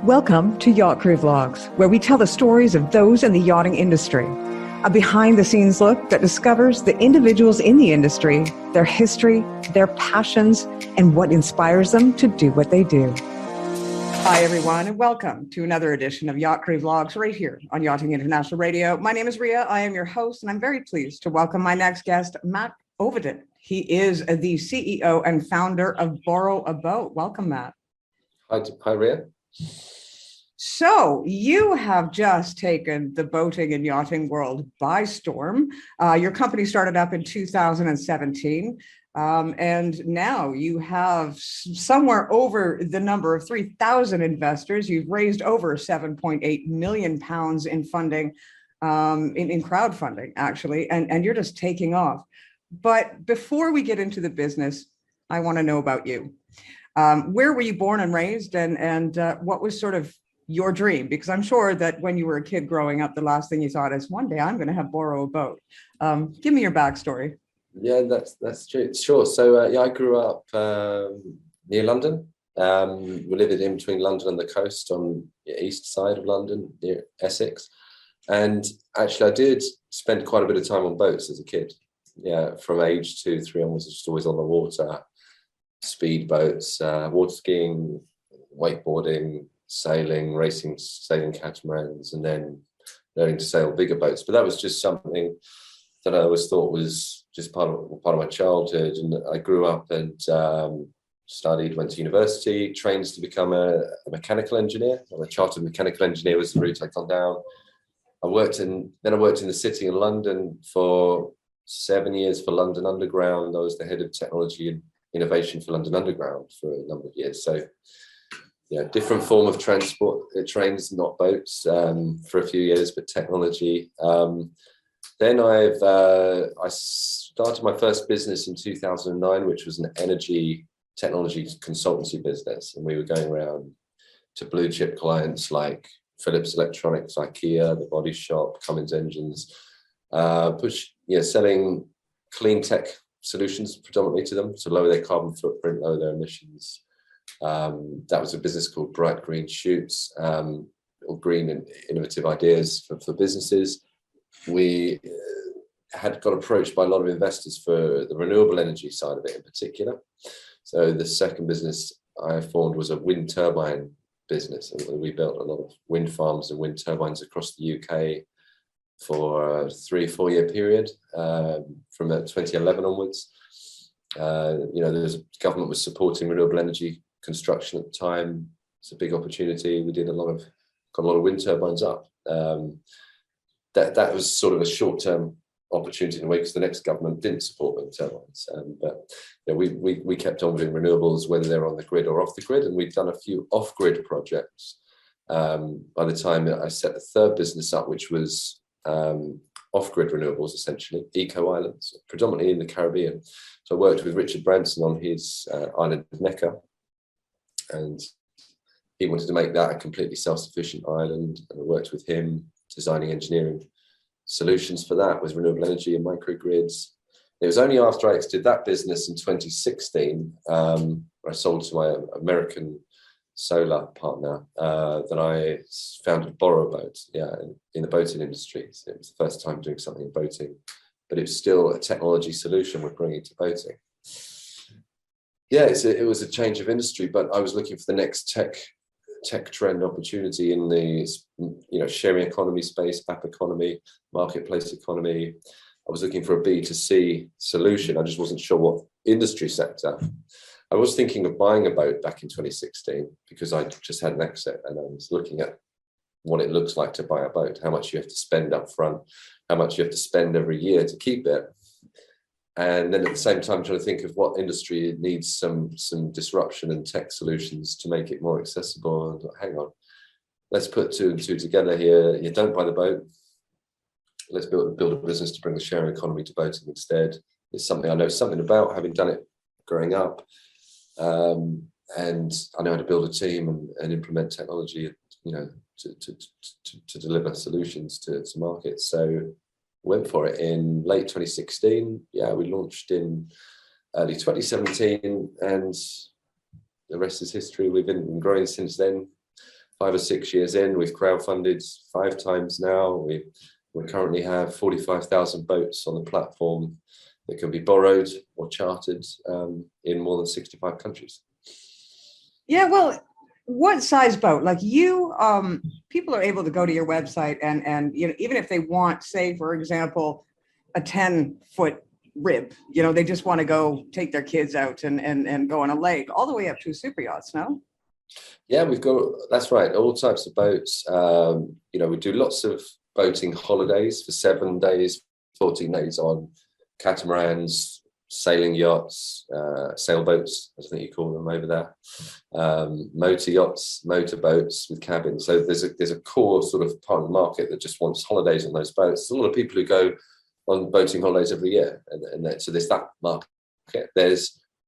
Welcome to Yacht Crew Vlogs, where we tell the stories of those in the yachting industry. A behind-the-scenes look that discovers the individuals in the industry, their history, their passions, and what inspires them to do what they do. Hi, everyone, and welcome to another edition of Yacht Crew Vlogs right here on Yachting International Radio. My name is Ria. I am your host, and I'm very pleased to welcome my next guest, Matt Ovenden. He is the CEO and founder of Borrow a Boat. Welcome, Matt. Hi, Ria. So you have just taken the boating and yachting world by storm. Your company started up in 2017, and now you have somewhere over the number of 3,000 investors. You've raised over 7.8 million pounds in funding, in crowdfunding, actually, and you're just taking off. But before we get into the business, I want to know about you. Where were you born and raised, and what was sort of your dream? Because I'm sure that when you were a kid growing up, the last thing you thought is, one day I'm going to borrow a boat. Give me your backstory. Yeah, that's true. Sure. So I grew up near London. We lived in between London and the coast on the east side of London, near Essex. And actually, I did spend quite a bit of time on boats as a kid. Yeah, from age 2, 3 onwards, just always on the water, speed boats, water skiing, wakeboarding, sailing, racing, sailing catamarans, and then learning to sail bigger boats. But that was just something that I always thought was just part of my childhood. And I grew up and studied, went to university, trained to become a mechanical engineer. I'm a chartered mechanical engineer was the route I'd gone down. I worked in the city in London for 7 years for London Underground. I was the head of technology and innovation for London Underground for a number of years. So different form of transport, trains, not boats, for a few years, but technology. Then I started my first business in 2009, which was an energy technology consultancy business. And we were going around to blue chip clients like Philips Electronics, IKEA, The Body Shop, Cummins Engines, selling clean tech solutions predominantly to them to lower their carbon footprint, lower their emissions. That was a business called Bright Green Shoots, or green and innovative ideas for businesses. We had got approached by a lot of investors for the renewable energy side of it in particular. So the second business I formed was a wind turbine business, and we built a lot of wind farms and wind turbines across the UK for a 3-4 year period, from 2011 onwards. The government was supporting renewable energy construction at the time. It's a big opportunity. We got a lot of wind turbines up. That was sort of a short-term opportunity in a way, because the next government didn't support wind turbines. We kept on doing renewables, whether they're on the grid or off the grid, and we've done a few off-grid projects. By the time I set the third business up, which was off-grid renewables, essentially, eco-islands, predominantly in the Caribbean. So I worked with Richard Branson on his island of Mecca, and he wanted to make that a completely self-sufficient island, and I worked with him designing engineering solutions for that with renewable energy and microgrids. It was only after I exited that business in 2016, I sold to my American solar partner, that I founded Borrow a Boat, in the boating industry. So it was the first time doing something in boating, but it's still a technology solution we're bringing to boating. It was a change of industry, but I was looking for the next tech trend opportunity in the sharing economy space, app economy, marketplace economy. I was looking for a B2C solution. I just wasn't sure what industry sector. I was thinking of buying a boat back in 2016 because I just had an exit, and I was looking at what it looks like to buy a boat, how much you have to spend up front, how much you have to spend every year to keep it. And then at the same time, trying to think of what industry needs some disruption and tech solutions to make it more accessible. And hang on, let's put 2 and 2 together here. You don't buy the boat. Let's build a business to bring the sharing economy to boating instead. It's something I know something about, having done it growing up. And I know how to build a team and implement technology, to deliver solutions to markets. So went for it in late 2016. We launched in early 2017, and the rest is history. We've been growing since then. 5 or 6 years in. We've crowdfunded 5 times now. We currently have 45,000 boats on the platform that can be borrowed or chartered in more than 65 countries. Yeah, well, what size boat? Like you, people are able to go to your website and even if they want, say, for example, a 10-foot rib, they just want to go take their kids out and go on a lake, all the way up to super yachts, no? Yeah, that's right, all types of boats. We do lots of boating holidays for 7 days, 14 days on catamarans, sailing yachts, sailboats, as I think you call them over there, motor yachts, motor boats with cabins. So there's a core sort of part of the market that just wants holidays on those boats. There's a lot of people who go on boating holidays every year, and so there's that market.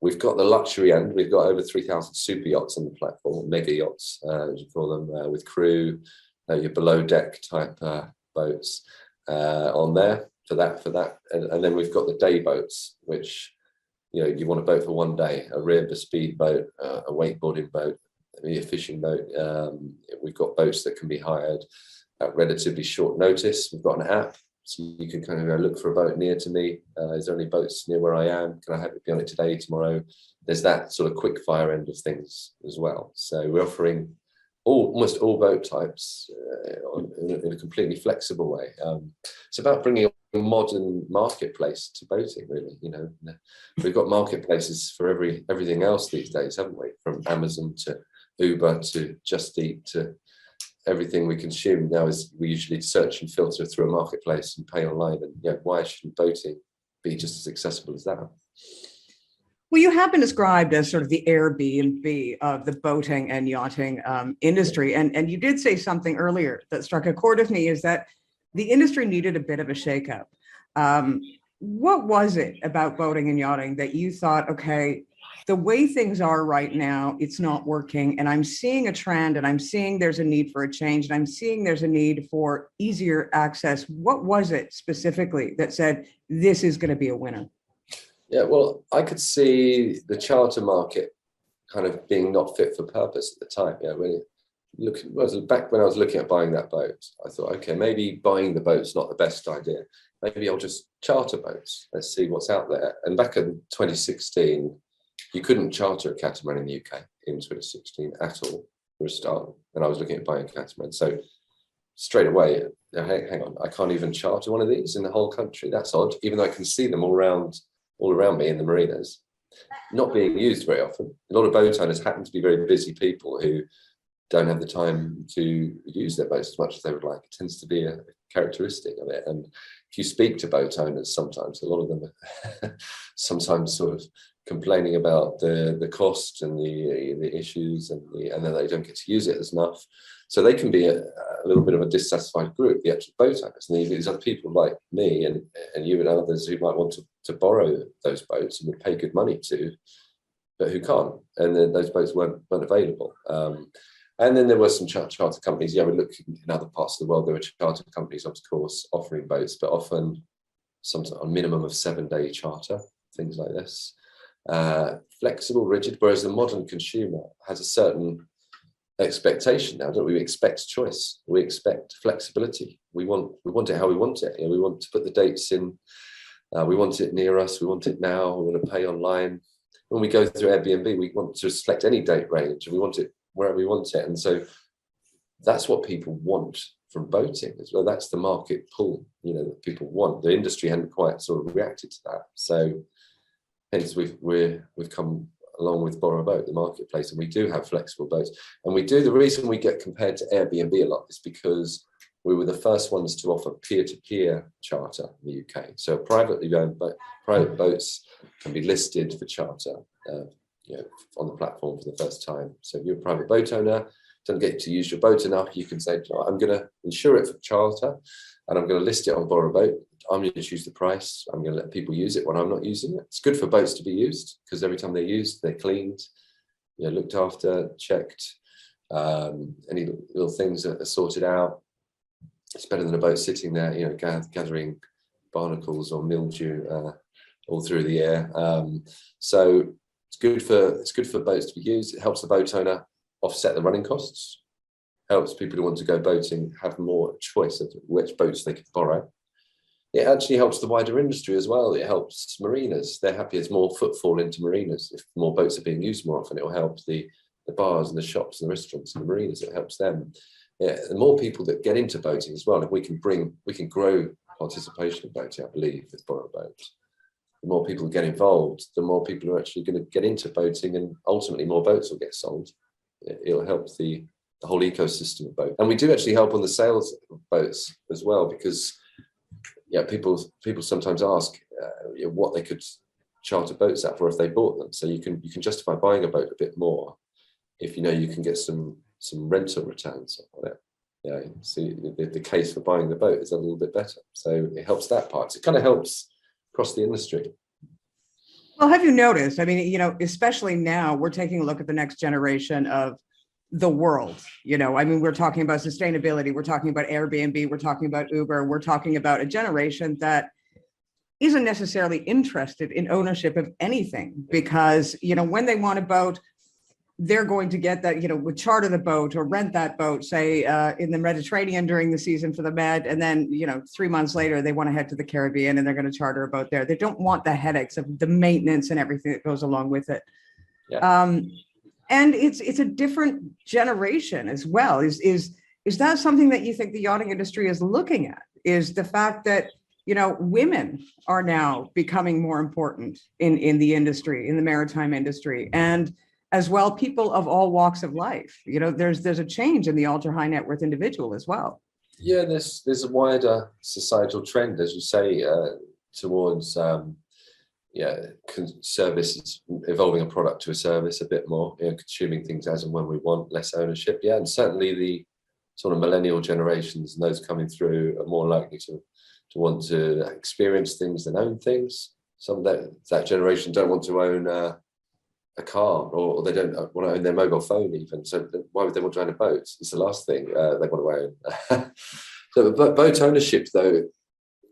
We've got the luxury end. We've got over 3,000 super yachts on the platform, mega yachts, as you call them, with crew, your below deck type boats on there. For that, and then we've got the day boats, which you want a boat for one day, a rib, a speed boat, a wakeboarding boat, maybe a fishing boat. We've got boats that can be hired at relatively short notice. We've got an app, so you can kind of go look for a boat near to me. Is there any boats near where I am? Can I have it be on it today, tomorrow? There's that sort of quick fire end of things as well. So we're offering almost all boat types in a completely flexible way. It's about bringing a modern marketplace to boating, really. We've got marketplaces for everything else these days, haven't we? From Amazon to Uber to Just Eat to everything we consume now is we usually search and filter through a marketplace and pay online. And why shouldn't boating be just as accessible as that? Well, you have been described as sort of the Airbnb of the boating and yachting industry. And you did say something earlier that struck a chord with me, is that the industry needed a bit of a shakeup. What was it about boating and yachting that you thought, okay, the way things are right now, it's not working, and I'm seeing a trend, and I'm seeing there's a need for a change, and I'm seeing there's a need for easier access. What was it specifically that said, this is going to be a winner? Yeah, well, I could see the charter market kind of being not fit for purpose at the time. Back when I was looking at buying that boat, I thought, okay, maybe buying the boat's not the best idea. Maybe I'll just charter boats. Let's see what's out there. And back in 2016, you couldn't charter a catamaran in the UK in 2016 at all for a start. And I was looking at buying a catamaran. So straight away, hang on, I can't even charter one of these in the whole country. That's odd, even though I can see them all around me in the marinas, not being used very often. A lot of boat owners happen to be very busy people who don't have the time to use their boats as much as they would like. It tends to be a characteristic of it. And if you speak to boat owners, sometimes a lot of them are sometimes sort of complaining about the cost and the issues and then they don't get to use it as enough. So they can be a little bit of a dissatisfied group, the actual boat owners. And these other people like me and you and others who might want to borrow those boats and would pay good money to, but who can't. And then those boats weren't available. And then there were some charter companies. Yeah, we looked in other parts of the world. There were charter companies, of course, offering boats, but often sometimes a minimum of 7-day charter, things like this. Flexible, rigid, whereas the modern consumer has a certain expectation now, don't we? We expect choice. We expect flexibility. We want it how we want it. We want to put the dates in. We want it near us. We want it now. We want to pay online. When we go through Airbnb, we want to select any date range, and we want it wherever we want it. And so that's what people want from boating as well. That's the market pull, that people want. The industry hadn't quite sort of reacted to that. So hence we've come along with Borrow a Boat, the marketplace, and we do have flexible boats. And the reason we get compared to Airbnb a lot is because we were the first ones to offer peer-to-peer charter in the UK. So privately owned private boats can be listed for charter on the platform for the first time. So if you're a private boat owner, don't get to use your boat enough, you can say, I'm going to insure it for charter and I'm going to list it on Borrow a Boat. I'm going to choose the price. I'm going to let people use it when I'm not using it. It's good for boats to be used because every time they're used, they're cleaned, looked after, checked. Any little things are sorted out. It's better than a boat sitting there, gathering barnacles or mildew all through the air. So it's good for boats to be used. It helps the boat owner offset the running costs. helps people who want to go boating have more choice of which boats they can borrow. It actually helps the wider industry as well. It helps marinas. They're happy there's more footfall into marinas. If more boats are being used more often, it will help the bars and the shops and the restaurants and the marinas. It helps them. Yeah, the more people that get into boating as well, if we can grow participation in boating, I believe, with borrow boats. The more people get involved, the more people are actually going to get into boating, and ultimately more boats will get sold. It'll help the whole ecosystem of boats. And we do actually help on the sales of boats as well, because people sometimes ask what they could charter boats at for if they bought them. So you can justify buying a boat a bit more if you can get some rental returns on it. So the case for buying the boat is a little bit better. So it helps that part. It kind of helps across the industry. Well, have you noticed? I mean, especially now, we're taking a look at the next generation of the world. I mean, we're talking about sustainability, we're talking about Airbnb, we're talking about Uber, we're talking about a generation that isn't necessarily interested in ownership of anything, because when they want a boat, they're going to get that, would charter the boat or rent that boat, say in the Mediterranean during the season for the Med, and then 3 months later they want to head to the Caribbean and they're going to charter a boat there. They don't want the headaches of the maintenance and everything that goes along with it. And it's a different generation as well. Is that something that you think the yachting industry is looking at? Is the fact that women are now becoming more important in the industry, in the maritime industry, and as well people of all walks of life. There's a change in the ultra high net worth individual as well. Yeah, there's a wider societal trend, as you say, towards services, evolving a product to a service a bit more, consuming things as and when we want, less ownership. And certainly the sort of millennial generations and those coming through are more likely to want to experience things than own things. Some of that generation don't want to own a car, or they don't want to own their mobile phone even. So why would they want to own a boat? It's the last thing they want to own. So, but boat ownership, though,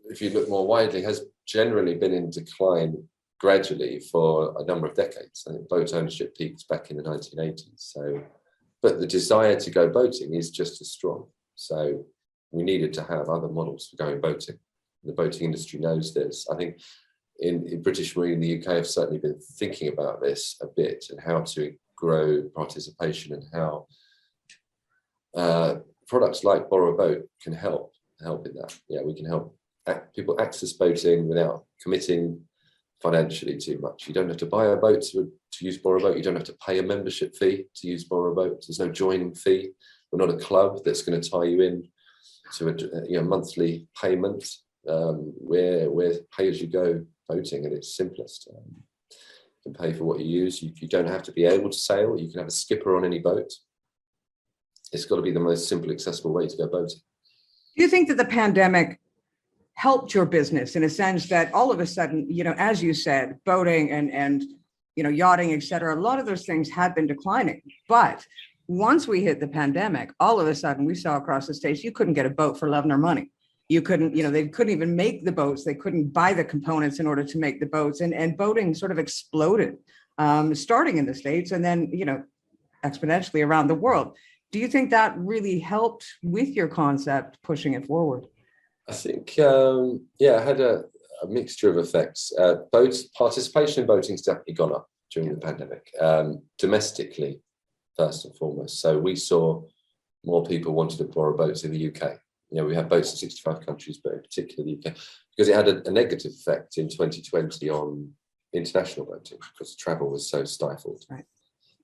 if you look more widely, has generally been in decline gradually for a number of decades. I think boat ownership peaked back in the 1980s. But the desire to go boating is just as strong. So we needed to have other models for going boating. The boating industry knows this. I think in British Marine, the UK have certainly been thinking about this a bit, and how to grow participation, and how products like Borrow a Boat can help in that. We can help people access boating without committing financially too much. You don't have to buy a boat to use Borrow a Boat. You don't have to pay a membership fee to use Borrow a Boat. There's no joining fee. We're not a club that's going to tie you in to a monthly payment. We're pay as you go boating, and it's simplest. You can pay for what you use. You don't have to be able to sail. You can have a skipper on any boat. It's got to be the most simple, accessible way to go boating. Do you think that the pandemic helped your business in a sense that all of a sudden, as you said, boating and yachting, et cetera, a lot of those things had been declining, but once we hit the pandemic, all of a sudden we saw across the states, you couldn't get a boat for love nor money. You couldn't, they couldn't even make the boats. They couldn't buy the components in order to make the boats, and boating sort of exploded, starting in the States and then, exponentially around the world. Do you think that really helped with your concept, pushing it forward? I think, it had a mixture of effects. Participation in boating has definitely gone up during the pandemic, domestically, first and foremost. So we saw more people wanted to borrow boats in the UK. We have boats in 65 countries, but in particular the UK, because it had a negative effect in 2020 on international boating, because travel was so stifled. Right.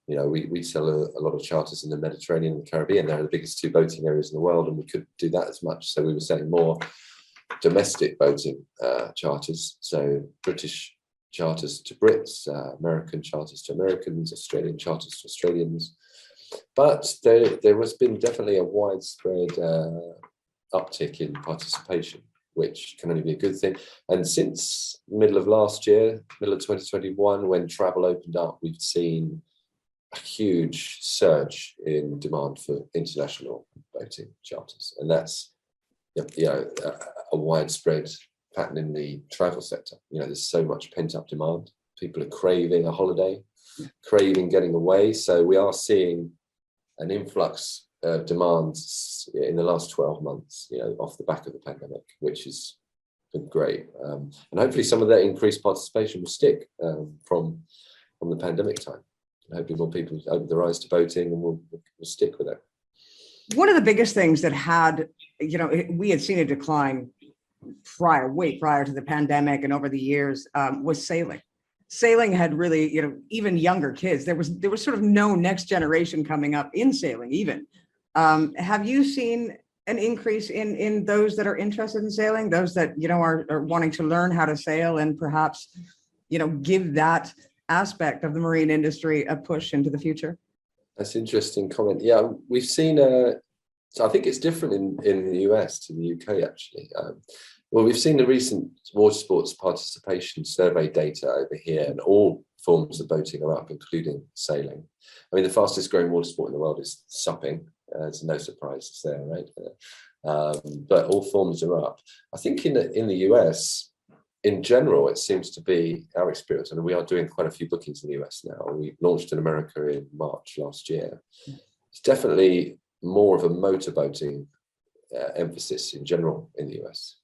We sell a lot of charters in the Mediterranean and the Caribbean. They're the biggest two boating areas in the world, and we couldn't do that as much. So we were selling more domestic boating charters. So British charters to Brits, American charters to Americans, Australian charters to Australians. But there has been definitely a widespread uptick in participation, which can only be a good thing. And since middle of last year, middle of 2021, when travel opened up, we've seen a huge surge in demand for international boating charters, and that's a widespread pattern in the travel sector. There's so much pent-up demand. People are craving a holiday, craving getting away. So we are seeing an influx demands in the last 12 months, off the back of the pandemic, which has been great. And hopefully some of that increased participation will stick from the pandemic time. And hopefully more people open their eyes to boating and will stick with it. One of the biggest things that we had seen a decline way prior to the pandemic and over the years was sailing. Sailing had really, even younger kids, there was sort of no next generation coming up in sailing even. Have you seen an increase in those that are interested in sailing, those that, are wanting to learn how to sail and perhaps, give that aspect of the marine industry a push into the future? That's an interesting comment. Yeah, we've seen, so I think it's different in the US to the UK actually. Well, we've seen the recent water sports participation survey data over here, and all forms of boating are up, including sailing. I mean, the fastest growing water sport in the world is supping. There's no surprises there, right? But all forms are up. I think in the US, in general, it seems to be our experience, and we are doing quite a few bookings in the US now. We launched in America in March last year. It's definitely more of a motorboating emphasis in general in the US.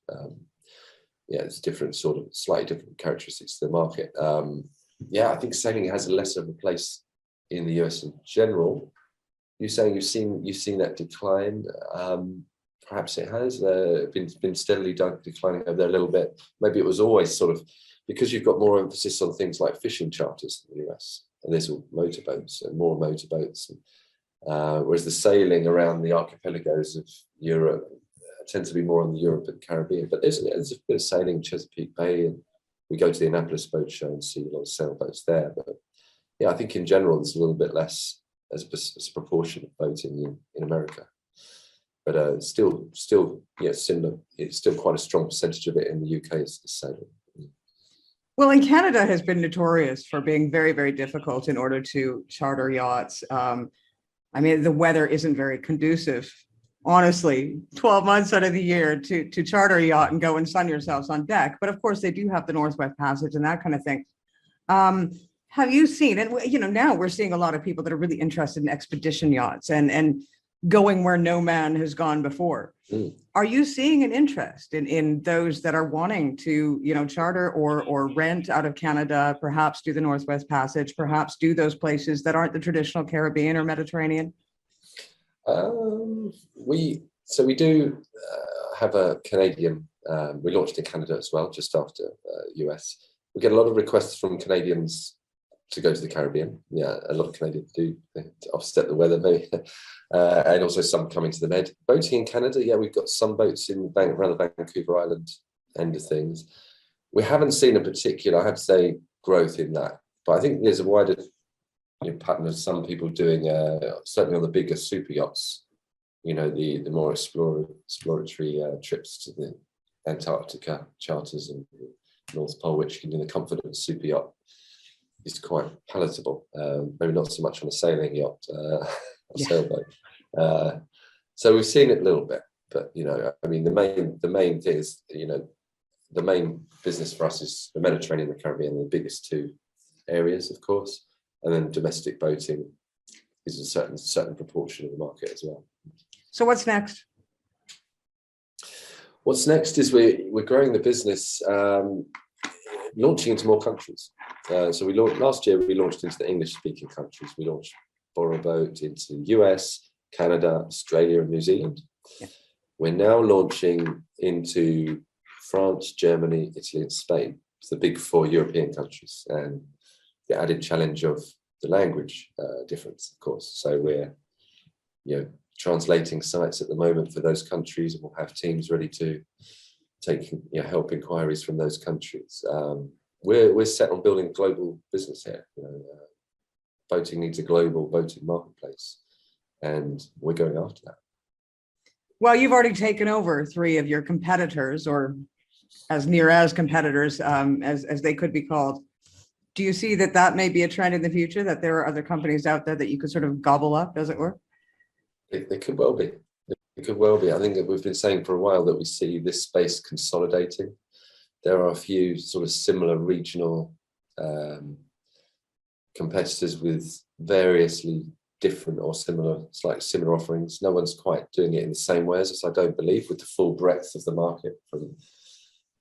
It's different slightly different characteristics to the market. I think sailing has less of a place in the US in general. You're saying you've seen that decline. Perhaps it has been steadily declining over there a little bit. Maybe it was always sort of because you've got more emphasis on things like fishing charters in the US, and there's all motorboats and more motorboats. Whereas the sailing around the archipelagos of Europe tends to be more on the Europe and Caribbean. But there's a bit of sailing in Chesapeake Bay, and we go to the Annapolis Boat Show and see a lot of sailboats there. But I think in general there's a little bit less as a proportion of boating in America. But still, similar. It's still quite a strong percentage of it in the UK is sailing. Well, and Canada has been notorious for being very, very difficult in order to charter yachts. I mean, the weather isn't very conducive, honestly, 12 months out of the year to charter a yacht and go and sun yourselves on deck. But of course, they do have the Northwest Passage and that kind of thing. Have you seen, and now we're seeing a lot of people that are really interested in expedition yachts and going where no man has gone before. Are you seeing an interest in those that are wanting to, charter or rent out of Canada, perhaps do the Northwest Passage, perhaps do those places that aren't the traditional Caribbean or Mediterranean? We do have a Canadian, we launched in Canada as well, just after US. We get a lot of requests from Canadians to go to the Caribbean. Yeah, a lot of Canadians do to offset the weather, maybe. And also some coming to the Med. Boating in Canada, we've got some boats around the Vancouver Island end of things. We haven't seen a particular, I have to say, growth in that. But I think there's a wider pattern of some people doing, certainly on the bigger super yachts, the more exploratory trips to the Antarctica charters and the North Pole, which can, in the comfort of a super yacht, is quite palatable. Maybe not so much on a sailing yacht, sailboat. So we've seen it a little bit, but I mean, the main thing is, the main business for us is the Mediterranean and the Caribbean, the biggest two areas, of course, and then domestic boating is a certain proportion of the market as well. So what's next? What's next is we're growing the business, launching into more countries. So last year we launched into the English-speaking countries. We launched Borrowboat into the US, Canada, Australia, and New Zealand. Yeah. We're now launching into France, Germany, Italy, and Spain. It's the big four European countries, and the added challenge of the language difference, of course. So we're, translating sites at the moment for those countries, and we'll have teams ready to take, help inquiries from those countries. We're set on building a global business here. Boating needs a global boating marketplace, and we're going after that. Well, you've already taken over 3 of your competitors, or as near as competitors as they could be called. Do you see that may be a trend in the future, that there are other companies out there that you could sort of gobble up, as it were? It could well be. It could well be. I think that we've been saying for a while that we see this space consolidating. There are a few sort of similar regional competitors with variously different or similar, slightly similar offerings. No one's quite doing it in the same way as us, I don't believe, with the full breadth of the market, from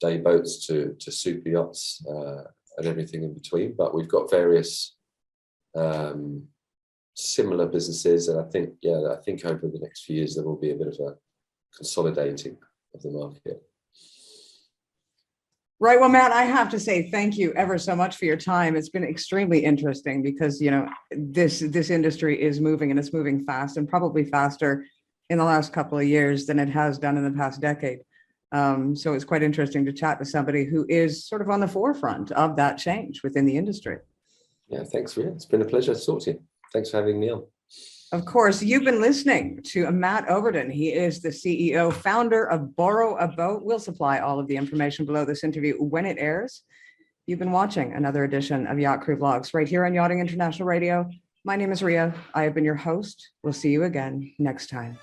day boats to super yachts and everything in between. But we've got various similar businesses, and I think over the next few years there will be a bit of a consolidating of the market. Right. Well, Matt, I have to say thank you ever so much for your time. It's been extremely interesting because, this industry is moving, and it's moving fast, and probably faster in the last couple of years than it has done in the past decade. So it's quite interesting to chat to somebody who is sort of on the forefront of that change within the industry. Yeah, thanks, Ria. It's been a pleasure to talk to you. Thanks for having me on. Of course, you've been listening to Matt Ovenden. He is the CEO, founder of Borrow a Boat. We'll supply all of the information below this interview when it airs. You've been watching another edition of Yacht Crew Vlogs right here on Yachting International Radio. My name is Ria. I have been your host. We'll see you again next time.